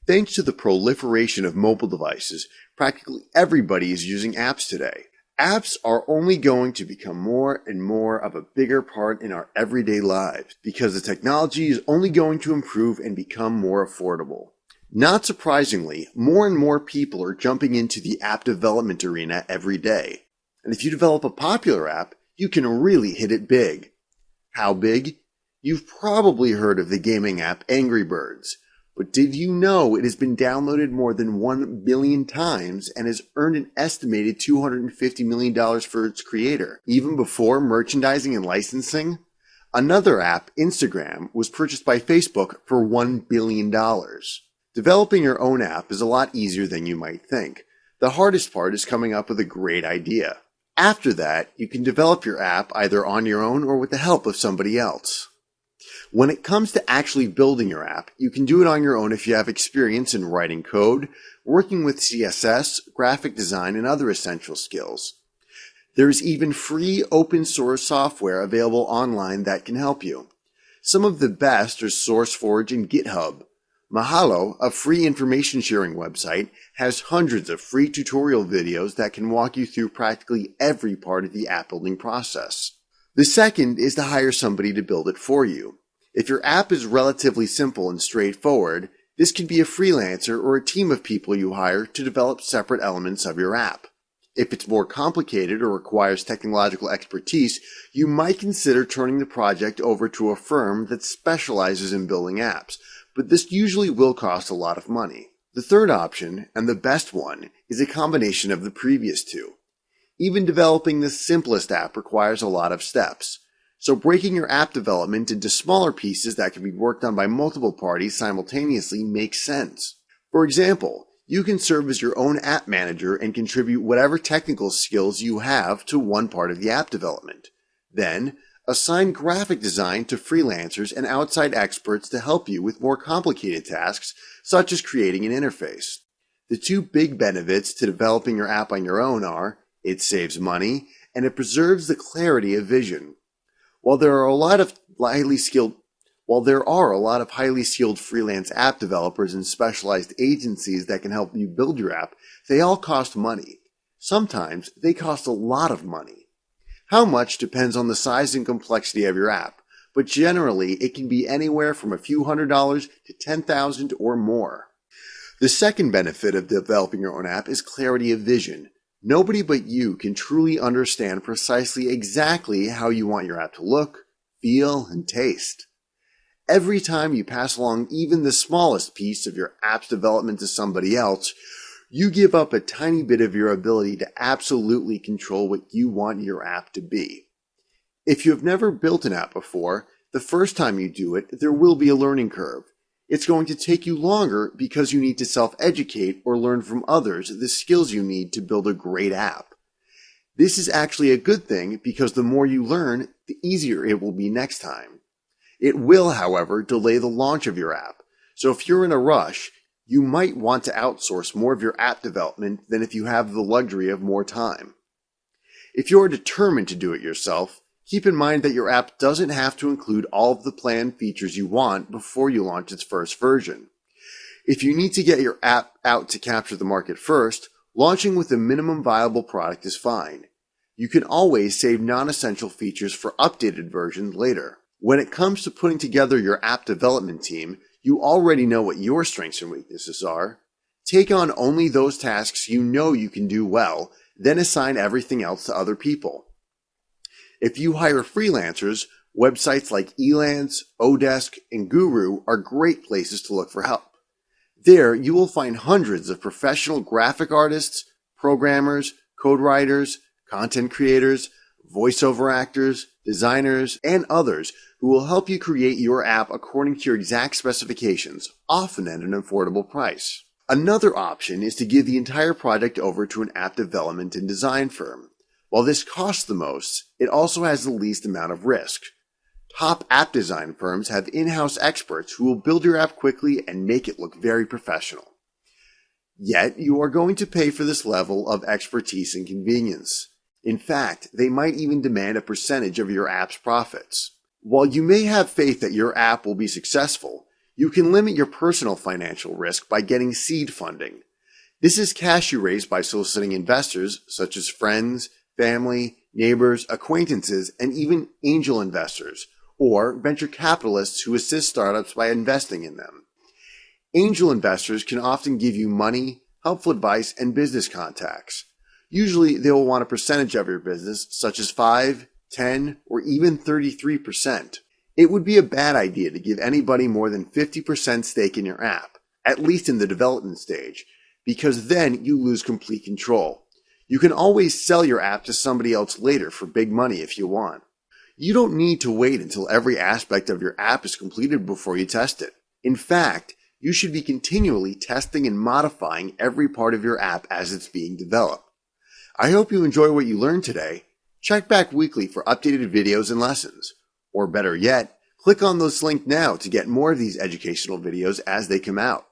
Thanks to the proliferation of mobile devices, practically everybody is using apps today. Apps are only going to become more and more of a bigger part in our everyday lives because the technology is only going to improve and become more affordable. Not surprisingly, more and more people are jumping into the app development arena every day. And if you develop a popular app, you can really hit it big. How big? You've probably heard of the gaming app Angry Birds. But did you know it has been downloaded more than 1 billion times and has earned an estimated $250 million for its creator, even before merchandising and licensing? Another app, Instagram, was purchased by Facebook for $1 billion. Developing your own app is a lot easier than you might think. The hardest part is coming up with a great idea. After that, you can develop your app either on your own or with the help of somebody else. When it comes to actually building your app, you can do it on your own if you have experience in writing code, working with CSS, graphic design, and other essential skills. There is even free open source software available online that can help you. Some of the best are SourceForge and GitHub. Mahalo, a free information sharing website, has hundreds of free tutorial videos that can walk you through practically every part of the app building process. The second is to hire somebody to build it for you. If your app is relatively simple and straightforward, this can be a freelancer or a team of people you hire to develop separate elements of your app. If it's more complicated or requires technological expertise, you might consider turning the project over to a firm that specializes in building apps, but this usually will cost a lot of money. The third option, and the best one, is a combination of the previous two. Even developing the simplest app requires a lot of steps. So breaking your app development into smaller pieces that can be worked on by multiple parties simultaneously makes sense. For example, you can serve as your own app manager and contribute whatever technical skills you have to one part of the app development. Then, assign graphic design to freelancers and outside experts to help you with more complicated tasks, such as creating an interface. The two big benefits to developing your app on your own are, it saves money, and it preserves the clarity of vision. While there are a lot of highly skilled freelance app developers and specialized agencies that can help you build your app, they all cost money. Sometimes they cost a lot of money. How much depends on the size and complexity of your app, but generally it can be anywhere from a few $100s to $10,000 or more. The second benefit of developing your own app is clarity of vision. Nobody but you can truly understand precisely exactly how you want your app to look, feel, and taste. Every time you pass along even the smallest piece of your app's development to somebody else, you give up a tiny bit of your ability to absolutely control what you want your app to be. If you have never built an app before, the first time you do it, there will be a learning curve. It's going to take you longer because you need to self-educate or learn from others the skills you need to build a great app. This is actually a good thing because the more you learn, the easier it will be next time. It will, however, delay the launch of your app. So if you're in a rush, you might want to outsource more of your app development than if you have the luxury of more time. If you're determined to do it yourself, keep in mind that your app doesn't have to include all of the planned features you want before you launch its first version. If you need to get your app out to capture the market first, launching with a minimum viable product is fine. You can always save non-essential features for updated versions later. When it comes to putting together your app development team, you already know what your strengths and weaknesses are. Take on only those tasks you know you can do well, then assign everything else to other people. If you hire freelancers, websites like Elance, Odesk, and Guru are great places to look for help. There, you will find hundreds of professional graphic artists, programmers, code writers, content creators, voiceover actors, designers, and others who will help you create your app according to your exact specifications, often at an affordable price. Another option is to give the entire project over to an app development and design firm. While this costs the most, it also has the least amount of risk. Top app design firms have in-house experts who will build your app quickly and make it look very professional. Yet, you are going to pay for this level of expertise and convenience. In fact, they might even demand a percentage of your app's profits. While you may have faith that your app will be successful, You can limit your personal financial risk by getting seed funding. This is cash you raise by soliciting investors such as friends, family, neighbors, acquaintances, and even angel investors, or venture capitalists who assist startups by investing in them. Angel investors can often give you money, helpful advice, and business contacts. Usually, they will want a percentage of your business, such as 5, 10, or even 33%. It would be a bad idea to give anybody more than 50% stake in your app, at least in the development stage, because then you lose complete control. You can always sell your app to somebody else later for big money if you want. You don't need to wait until every aspect of your app is completed before you test it. In fact, you should be continually testing and modifying every part of your app as it's being developed. I hope you enjoy what you learned today. Check back weekly for updated videos and lessons. Or better yet, click on this link now to get more of these educational videos as they come out.